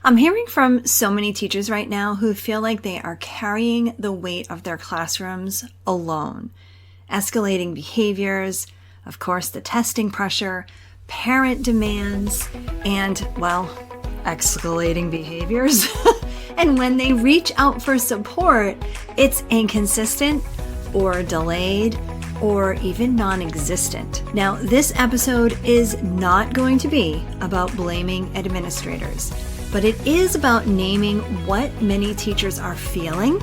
I'm hearing from so many teachers right now who feel like they are carrying the weight of their classrooms alone. Escalating behaviors, of course, the testing pressure, parent demands, and, well, escalating behaviors. And when they reach out for support, it's inconsistent or delayed or even non-existent. Now, this episode is not going to be about blaming administrators, but it is about naming what many teachers are feeling.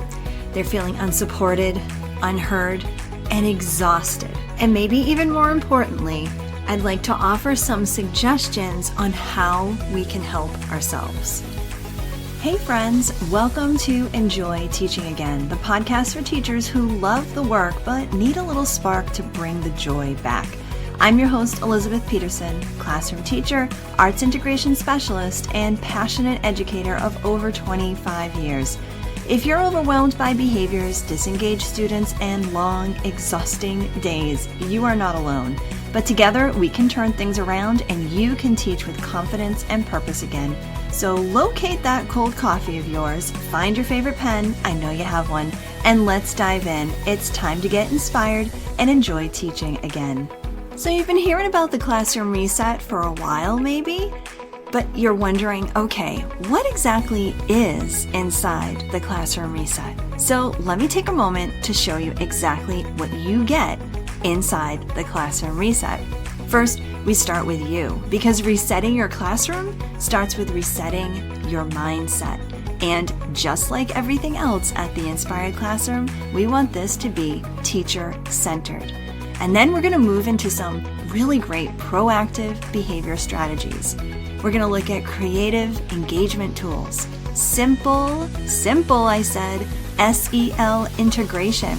They're feeling unsupported, unheard, and exhausted. And maybe even more importantly, I'd like to offer some suggestions on how we can help ourselves. Hey friends, welcome to Enjoy Teaching Again, the podcast for teachers who love the work but need a little spark to bring the joy back. I'm your host, Elizabeth Peterson, classroom teacher, arts integration specialist, and passionate educator of over 25 years. If you're overwhelmed by behaviors, disengaged students, and long, exhausting days, you are not alone. But together, we can turn things around and you can teach with confidence and purpose again. So locate that cold coffee of yours, find your favorite pen, I know you have one, and let's dive in. It's time to get inspired and enjoy teaching again. So you've been hearing about the classroom reset for a while maybe, but you're wondering, okay, what exactly is inside the classroom reset? So let me take a moment to show you exactly what you get inside the classroom reset. First, we start with you, because resetting your classroom starts with resetting your mindset. And just like everything else at the Inspired Classroom, we want this to be teacher-centered. And then we're going to move into some really great proactive behavior strategies. We're going to look at creative engagement tools, simple, I said, SEL integration,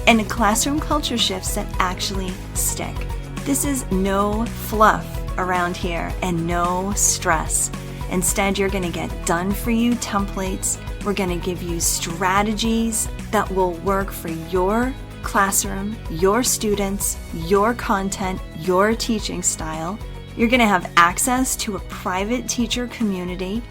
and classroom culture shifts that actually stick. This is no fluff around here and no stress. Instead, you're going to get done-for-you templates. We're going to give you strategies that will work for your classroom, your students, your content, your teaching style. You're going to have access to a private teacher community,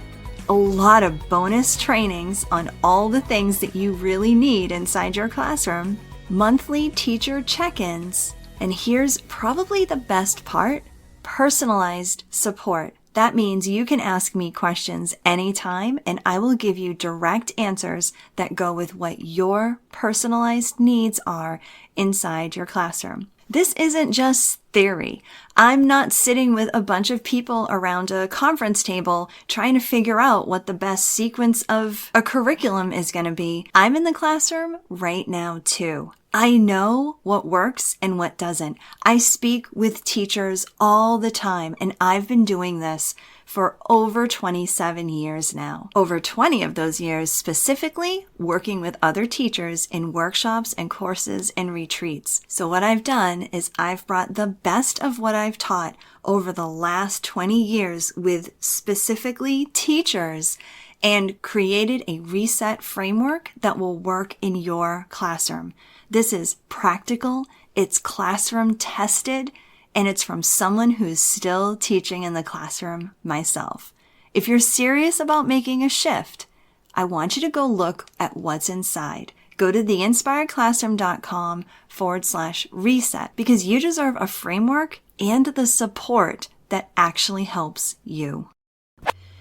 a lot of bonus trainings on all the things that you really need inside your classroom, monthly teacher check-ins, and here's probably the best part, personalized support. That means you can ask me questions anytime and I will give you direct answers that go with what your personalized needs are inside your classroom. This isn't just theory. I'm not sitting with a bunch of people around a conference table trying to figure out what the best sequence of a curriculum is going to be. I'm in the classroom right now too. I know what works and what doesn't. I speak with teachers all the time, and I've been doing this for over 27 years now. Over 20 of those years specifically working with other teachers in workshops and courses and retreats. So what I've done is I've brought the best of what I've taught over the last 20 years with specifically teachers and created a reset framework that will work in your classroom. This is practical, it's classroom tested, and it's from someone who's still teaching in the classroom myself. If you're serious about making a shift, I want you to go look at what's inside. Go to theinspiredclassroom.com/reset because you deserve a framework and the support that actually helps you.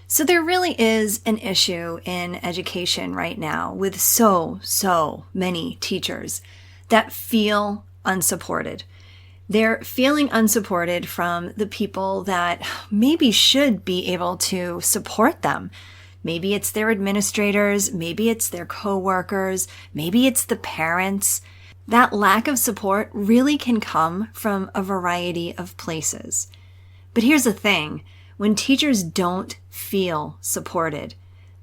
So there really is an issue in education right now with so many teachers that feel unsupported. They're feeling unsupported from the people that maybe should be able to support them. Maybe it's their administrators, maybe it's their coworkers, maybe it's the parents. That lack of support really can come from a variety of places. But here's the thing. When teachers don't feel supported,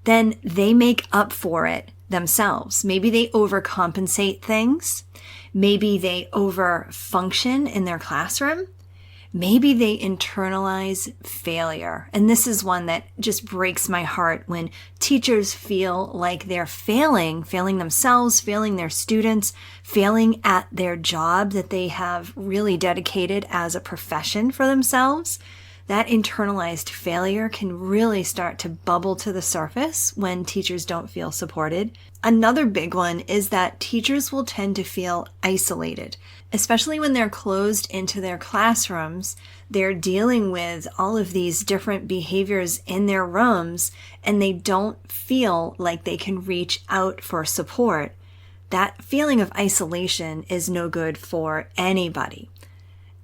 then they make up for it themselves. Maybe they overcompensate things. Maybe they overfunction in their classroom. Maybe they internalize failure. And this is one that just breaks my heart when teachers feel like they're failing themselves, failing their students, failing at their job that they have really dedicated as a profession for themselves. that internalized failure can really start to bubble to the surface when teachers don't feel supported. Another big one is that teachers will tend to feel isolated, especially when they're closed into their classrooms. They're dealing with all of these different behaviors in their rooms, and they don't feel like they can reach out for support. That feeling of isolation is no good for anybody.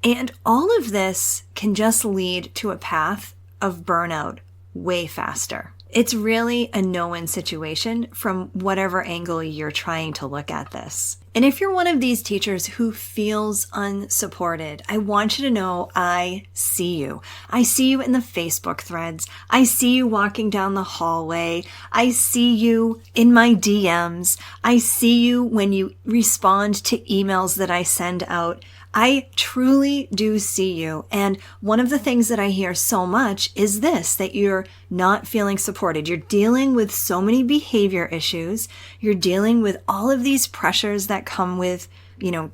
And all of this can just lead to a path of burnout way faster. It's really a no-win situation from whatever angle you're trying to look at this. And if you're one of these teachers who feels unsupported, I want you to know I see you. I see you in the Facebook threads. I see you walking down the hallway. I see you in my DMs. I see you when you respond to emails that I send out. I truly do see you. And one of the things that I hear so much is this, that you're not feeling supported. You're dealing with so many behavior issues. You're dealing with all of these pressures that come with,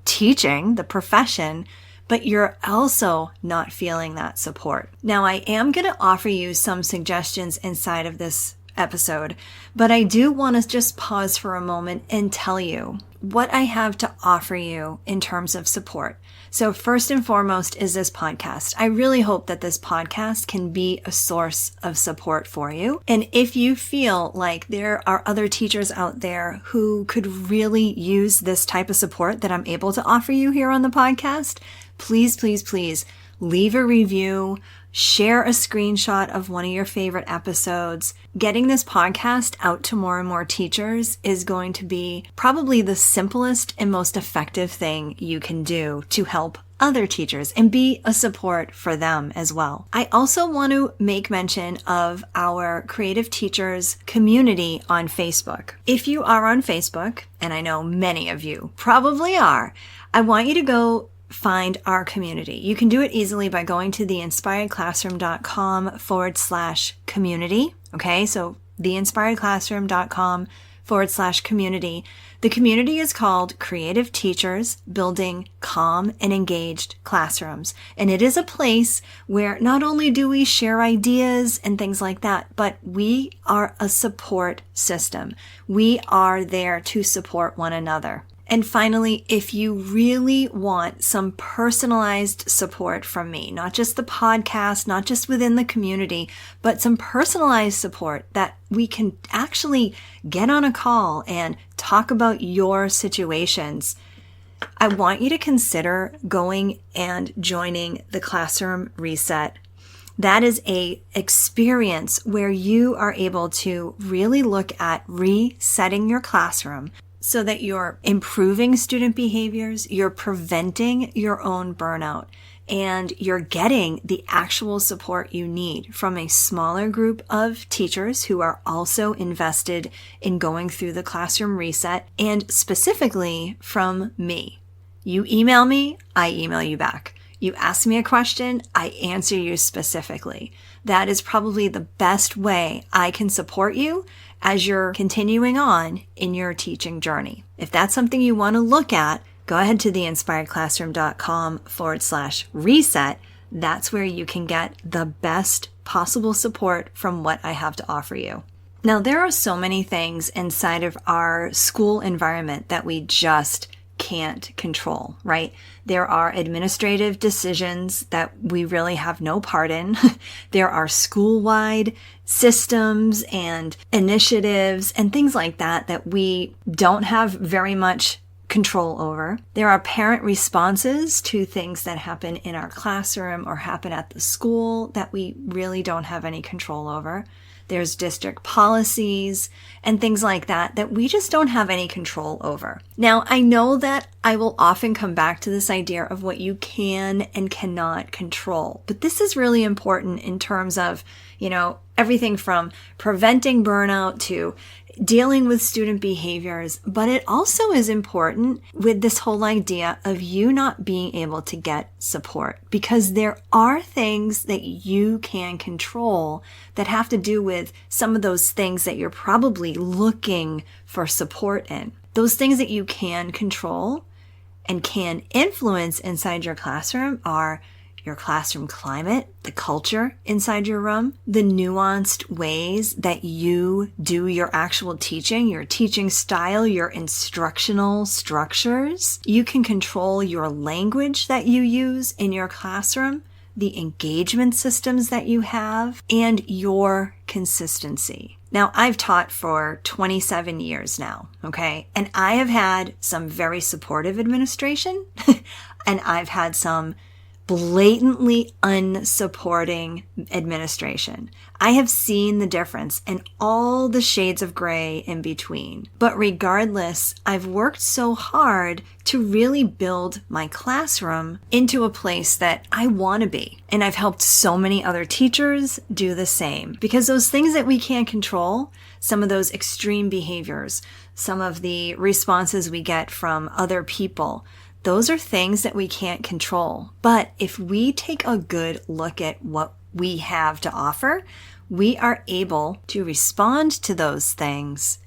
teaching, the profession, but you're also not feeling that support. Now, I am going to offer you some suggestions inside of this episode, but I do want to just pause for a moment and tell you what I have to offer you in terms of support. So first and foremost is this podcast. I really hope that this podcast can be a source of support for you. And if you feel like there are other teachers out there who could really use this type of support that I'm able to offer you here on the podcast, please, please, please leave a review. Share a screenshot of one of your favorite episodes. Getting this podcast out to more and more teachers is going to be probably the simplest and most effective thing you can do to help other teachers and be a support for them as well. I also want to make mention of our Creative Teachers community on Facebook. If you are on Facebook, and I know many of you probably are, I want you to go find our community. You can do it easily by going to theinspiredclassroom.com/community. Okay, so theinspiredclassroom.com/community. The community is called Creative Teachers Building Calm and Engaged Classrooms. And it is a place where not only do we share ideas and things like that, but we are a support system. We are there to support one another. And finally, if you really want some personalized support from me, not just the podcast, not just within the community, but some personalized support that we can actually get on a call and talk about your situations, I want you to consider going and joining the Classroom Reset. That is an experience where you are able to really look at resetting your classroom, so that you're improving student behaviors, you're preventing your own burnout, and you're getting the actual support you need from a smaller group of teachers who are also invested in going through the Classroom Reset, and specifically from me. You email me, I email you back. You ask me a question, I answer you specifically. That is probably the best way I can support you as you're continuing on in your teaching journey. If that's something you want to look at, go ahead to theinspiredclassroom.com/reset. That's where you can get the best possible support from what I have to offer you. Now, there are so many things inside of our school environment that we just can't control, right? There are administrative decisions that we really have no part in. There are school-wide systems and initiatives and things like that that we don't have very much control over. There are parent responses to things that happen in our classroom or happen at the school that we really don't have any control over. There's district policies and things like that that we just don't have any control over. Now, I know that I will often come back to this idea of what you can and cannot control, but this is really important in terms of, everything from preventing burnout to dealing with student behaviors, but it also is important with this whole idea of you not being able to get support, because there are things that you can control that have to do with some of those things that you're probably looking for support in. Those things that you can control and can influence inside your classroom are your classroom climate, the culture inside your room, the nuanced ways that you do your actual teaching, your teaching style, your instructional structures. You can control your language that you use in your classroom, the engagement systems that you have, and your consistency. Now, I've taught for 27 years now, okay? And I have had some very supportive administration, and I've had some blatantly unsupporting administration. I have seen the difference and all the shades of gray in between. But regardless, I've worked so hard to really build my classroom into a place that I want to be. And I've helped so many other teachers do the same. Because those things that we can't control, some of those extreme behaviors, some of the responses we get from other people, those are things that we can't control. But if we take a good look at what we have to offer, we are able to respond to those things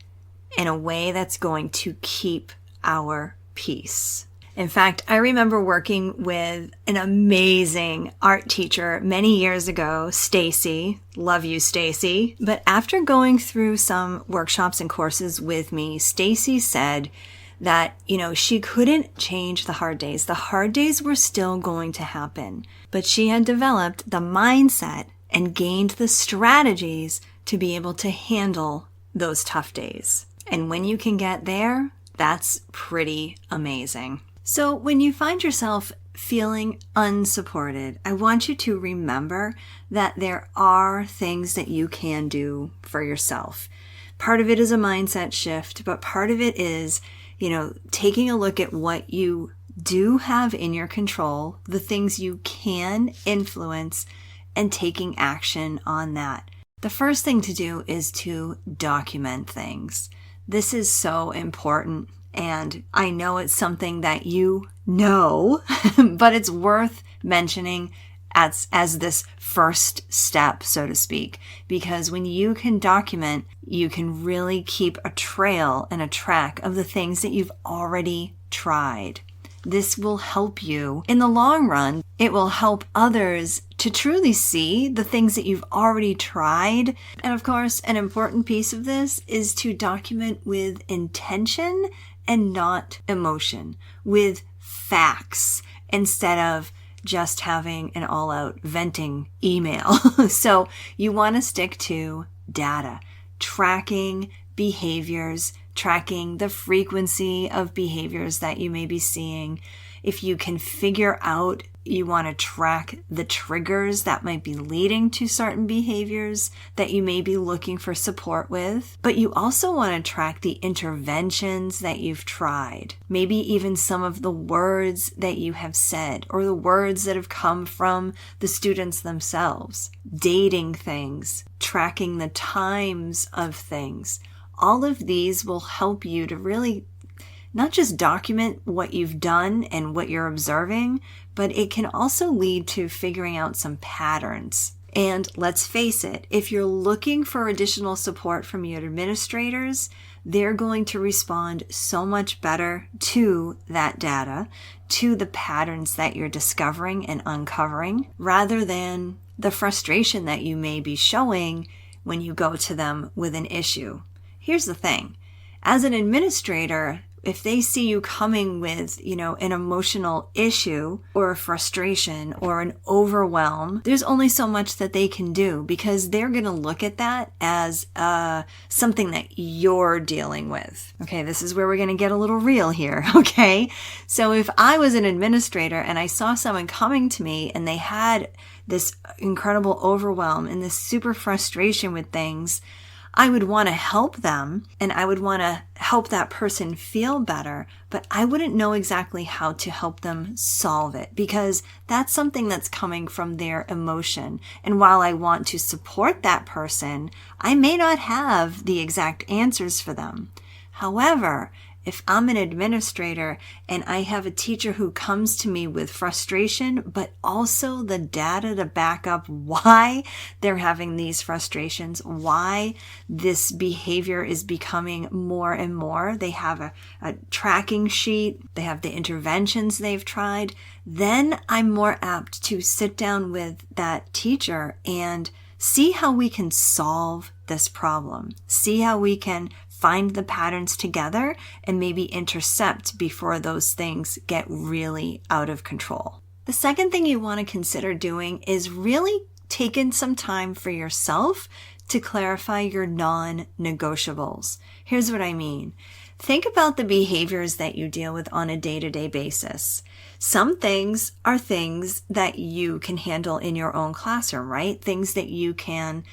in a way that's going to keep our peace. In fact, I remember working with an amazing art teacher many years ago, Stacy. Love you, Stacy. But after going through some workshops and courses with me, Stacy said that, she couldn't change the hard days. The hard days were still going to happen, but she had developed the mindset and gained the strategies to be able to handle those tough days. And when you can get there, that's pretty amazing. So when you find yourself feeling unsupported, I want you to remember that there are things that you can do for yourself. Part of it is a mindset shift, but part of it is taking a look at what you do have in your control, the things you can influence, and taking action on that. The first thing to do is to document things. This is so important, and I know it's something that you know, but it's worth mentioning as this first step, so to speak, because when you can document, you can really keep a trail and a track of the things that you've already tried. This will help you in the long run. It will help others to truly see the things that you've already tried. And of course, an important piece of this is to document with intention and not emotion, with facts instead of just having an all-out venting email. So you want to stick to data, tracking behaviors, tracking the frequency of behaviors that you may be seeing. If you can figure out, you want to track the triggers that might be leading to certain behaviors that you may be looking for support with. But you also want to track the interventions that you've tried. Maybe even some of the words that you have said or the words that have come from the students themselves. Dating things, tracking the times of things. All of these will help you to really not just document what you've done and what you're observing, but it can also lead to figuring out some patterns. And let's face it, if you're looking for additional support from your administrators, they're going to respond so much better to that data, to the patterns that you're discovering and uncovering, rather than the frustration that you may be showing when you go to them with an issue. Here's the thing. As an administrator, if they see you coming with, an emotional issue or a frustration or an overwhelm, there's only so much that they can do because they're going to look at that as something that you're dealing with. Okay, this is where we're going to get a little real here, okay? So if I was an administrator and I saw someone coming to me and they had this incredible overwhelm and this super frustration with things, I would want to help them and I would want to help that person feel better, but I wouldn't know exactly how to help them solve it because that's something that's coming from their emotion. And while I want to support that person, I may not have the exact answers for them. However, If I'm an administrator and I have a teacher who comes to me with frustration, but also the data to back up why they're having these frustrations, why this behavior is becoming more and more, they have a tracking sheet, they have the interventions they've tried, then I'm more apt to sit down with that teacher and see how we can solve this problem. See how we can find the patterns together and maybe intercept before those things get really out of control. The second thing you want to consider doing is really taking some time for yourself to clarify your non-negotiables. Here's what I mean. Think about the behaviors that you deal with on a day-to-day basis. Some things are things that you can handle in your own classroom, right? Things that you can,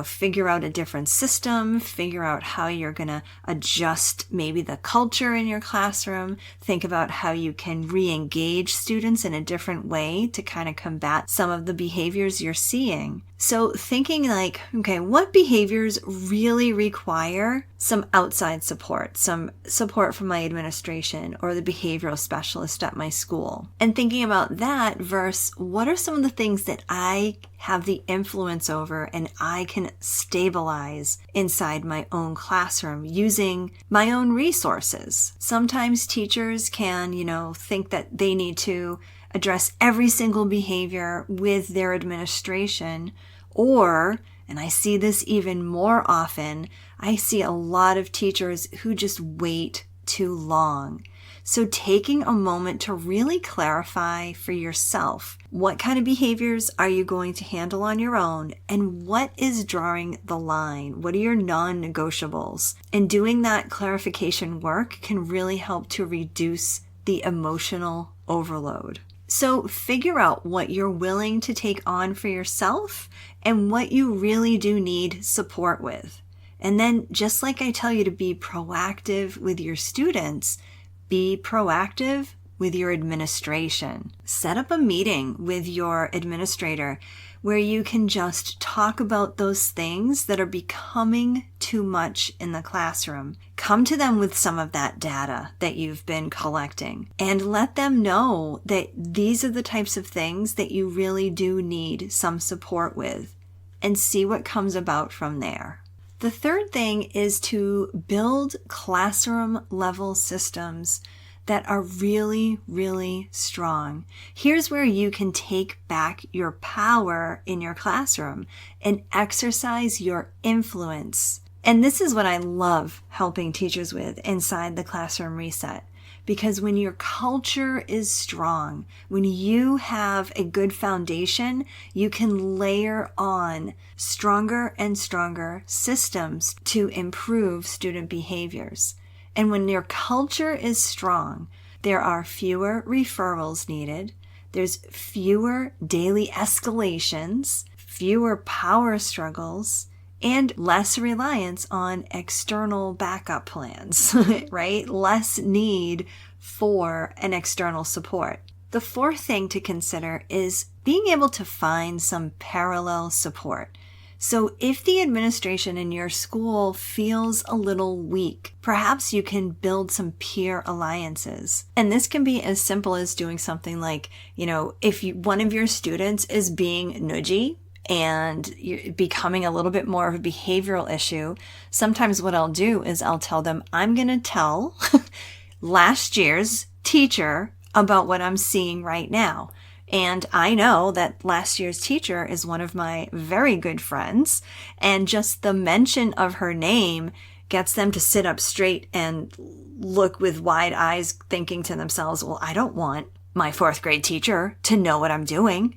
figure out a different system, figure out how you're going to adjust maybe the culture in your classroom, think about how you can re-engage students in a different way to kind of combat some of the behaviors you're seeing. So thinking like, okay, what behaviors really require some outside support, some support from my administration or the behavioral specialist at my school? And thinking about that versus what are some of the things that I have the influence over and I can stabilize inside my own classroom using my own resources. Sometimes teachers can, think that they need to address every single behavior with their administration, or, and I see this even more often, I see a lot of teachers who just wait too long. So taking a moment to really clarify for yourself, what kind of behaviors are you going to handle on your own and what is drawing the line? What are your non-negotiables? And doing that clarification work can really help to reduce the emotional overload. So figure out what you're willing to take on for yourself and what you really do need support with. And then just like I tell you to be proactive with your students, be proactive with your administration. Set up a meeting with your administrator where you can just talk about those things that are becoming too much in the classroom. Come to them with some of that data that you've been collecting and let them know that these are the types of things that you really do need some support with, and see what comes about from there. The third thing is to build classroom level systems that are really, really strong. Here's where you can take back your power in your classroom and exercise your influence. And this is what I love helping teachers with inside the Classroom Reset. Because when your culture is strong, when you have a good foundation, you can layer on stronger and stronger systems to improve student behaviors. And when your culture is strong, there are fewer referrals needed, there's fewer daily escalations, fewer power struggles, and less reliance on external backup plans, right? Less need for an external support. The fourth thing to consider is being able to find some parallel support. So if the administration in your school feels a little weak, perhaps you can build some peer alliances. And this can be as simple as doing something like, if one of your students is being nudgy, and you're becoming a little bit more of a behavioral issue, sometimes what I'll do is I'll tell them, I'm going to tell last year's teacher about what I'm seeing right now. And I know that last year's teacher is one of my very good friends, and just the mention of her name gets them to sit up straight and look with wide eyes, thinking to themselves, well, I don't want my fourth grade teacher to know what I'm doing.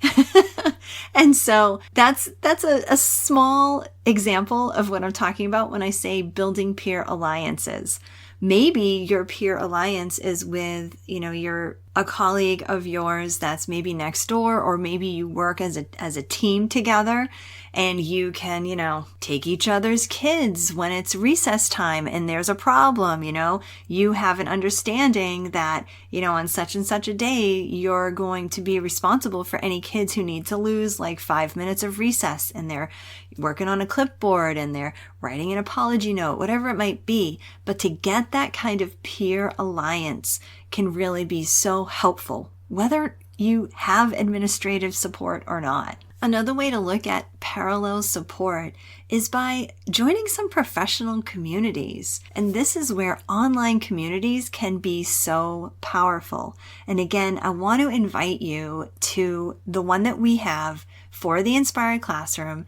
And so that's a small example of what I'm talking about when I say building peer alliances. Maybe your peer alliance is with, you're a colleague of yours that's maybe next door, or maybe you work as a team together And you can, take each other's kids when it's recess time and there's a problem, you have an understanding that, on such and such a day, you're going to be responsible for any kids who need to lose like 5 minutes of recess, and they're working on a clipboard and they're writing an apology note, whatever it might be. But to get that kind of peer alliance can really be so helpful, whether you have administrative support or not. Another way to look at parallel support is by joining some professional communities. And this is where online communities can be so powerful. And again, I want to invite you to the one that we have for the Inspired Classroom.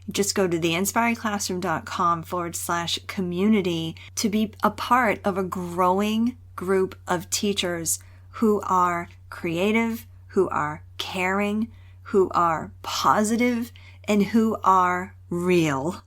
Just go to theinspiredclassroom.com/community to be a part of a growing group of teachers who are creative, who are caring, who are positive, and who are real.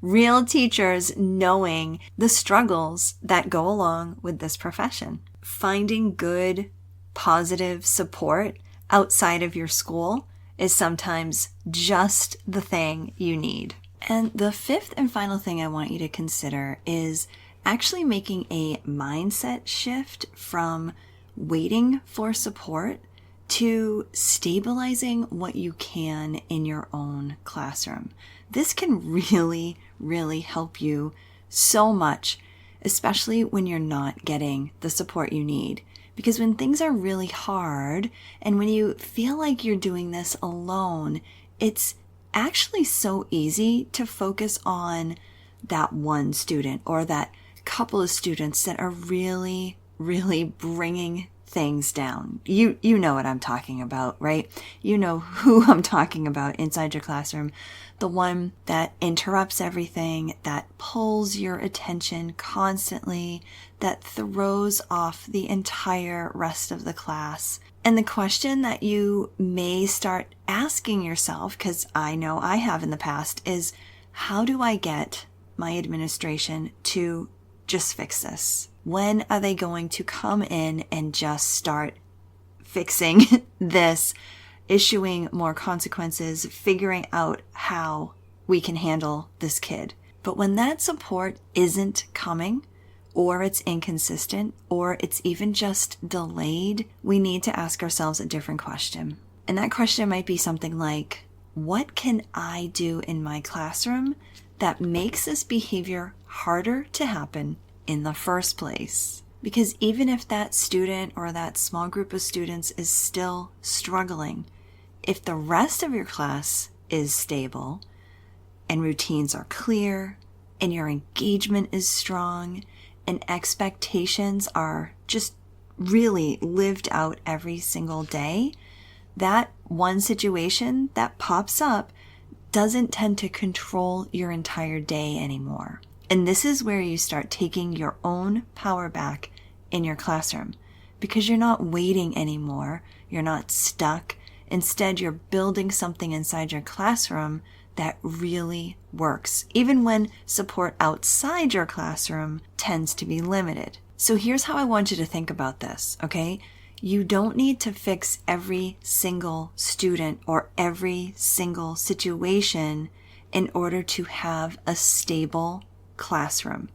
Real teachers knowing the struggles that go along with this profession. Finding good, positive support outside of your school is sometimes just the thing you need. And the fifth and final thing I want you to consider is actually making a mindset shift from waiting for support to stabilizing what you can in your own classroom. This can really, really help you so much, especially when you're not getting the support you need. Because when things are really hard and when you feel like you're doing this alone, it's actually so easy to focus on that one student or that couple of students that are really, really bringing things down. You know what I'm talking about, right? You know who I'm talking about inside your classroom. The one that interrupts everything, that pulls your attention constantly, that throws off the entire rest of the class. And the question that you may start asking yourself, because I know I have in the past, is how do I get my administration to just fix this? When are they going to come in and just start fixing this, issuing more consequences, figuring out how we can handle this kid? But when that support isn't coming, or it's inconsistent, or it's even just delayed, we need to ask ourselves a different question. And that question might be something like, what can I do in my classroom that makes this behavior harder to happen in the first place? Because even if that student or that small group of students is still struggling, if the rest of your class is stable and routines are clear and your engagement is strong and expectations are just really lived out every single day, that one situation that pops up doesn't tend to control your entire day anymore. And this is where you start taking your own power back in your classroom, because you're not waiting anymore. You're not stuck. Instead, you're building something inside your classroom that really works, even when support outside your classroom tends to be limited. So here's how I want you to think about this, okay? You don't need to fix every single student or every single situation in order to have a stable classroom.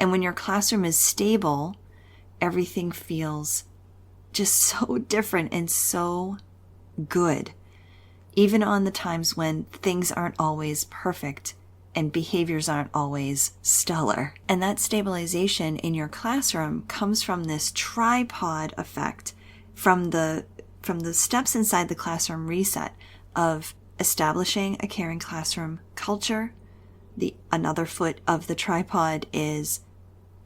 And when your classroom is stable, everything feels just so different and so good, even on the times when things aren't always perfect and behaviors aren't always stellar. And that stabilization in your classroom comes from this tripod effect, from the steps inside the classroom reset of establishing a caring classroom culture. Another foot of the tripod is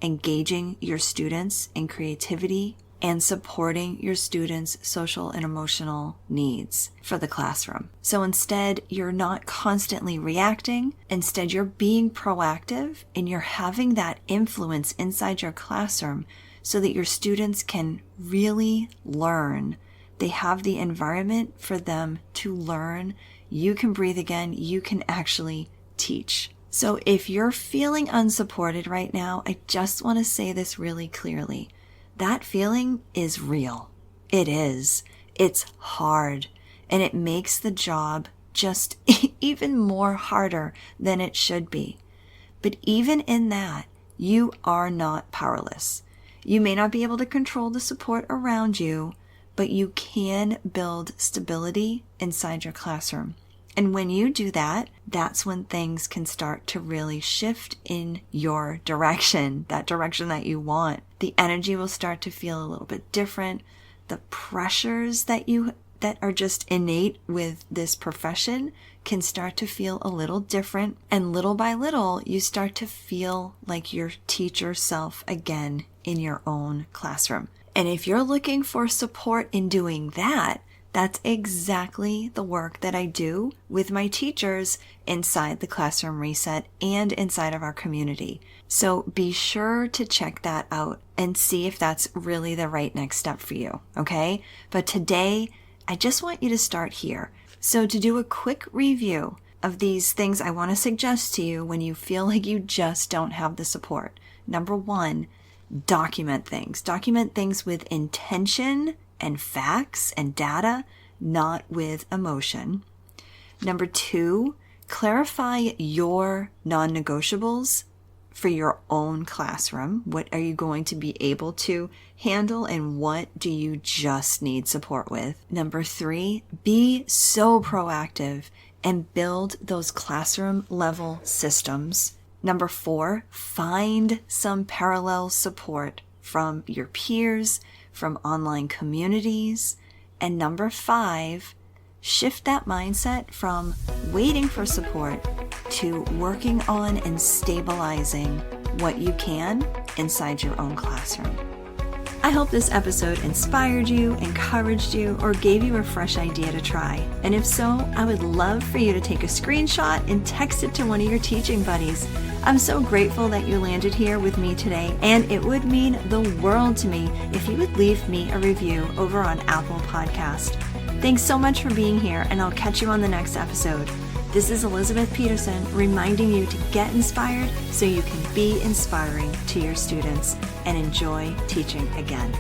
engaging your students in creativity and supporting your students' social and emotional needs for the classroom. So instead, you're not constantly reacting. Instead, you're being proactive and you're having that influence inside your classroom so that your students can really learn. They have the environment for them to learn. You can breathe again. You can actually teach. So if you're feeling unsupported right now, I just want to say this really clearly. That feeling is real. It is. It's hard. And it makes the job just even more harder than it should be. But even in that, you are not powerless. You may not be able to control the support around you, but you can build stability inside your classroom. And when you do that, that's when things can start to really shift in your direction, that direction that you want. The energy will start to feel a little bit different. The pressures that are just innate with this profession can start to feel a little different. And little by little, you start to feel like your teacher self again in your own classroom. And if you're looking for support in doing that, that's exactly the work that I do with my teachers inside the Classroom Reset and inside of our community. So be sure to check that out and see if that's really the right next step for you, okay? But today, I just want you to start here. So to do a quick review of these things I want to suggest to you when you feel like you just don't have the support. Number 1, document things. Document things with intention and facts and data, not with emotion. Number 2, clarify your non-negotiables for your own classroom. What are you going to be able to handle and what do you just need support with? Number 3, be so proactive and build those classroom level systems. Number 4, find some parallel support from your peers, from online communities. And number 5, shift that mindset from waiting for support to working on and stabilizing what you can inside your own classroom. I hope this episode inspired you, encouraged you, or gave you a fresh idea to try. And if so, I would love for you to take a screenshot and text it to one of your teaching buddies. I'm so grateful that you landed here with me today, and it would mean the world to me if you would leave me a review over on Apple Podcast. Thanks so much for being here, and I'll catch you on the next episode. This is Elizabeth Peterson reminding you to get inspired so you can be inspiring to your students and enjoy teaching again.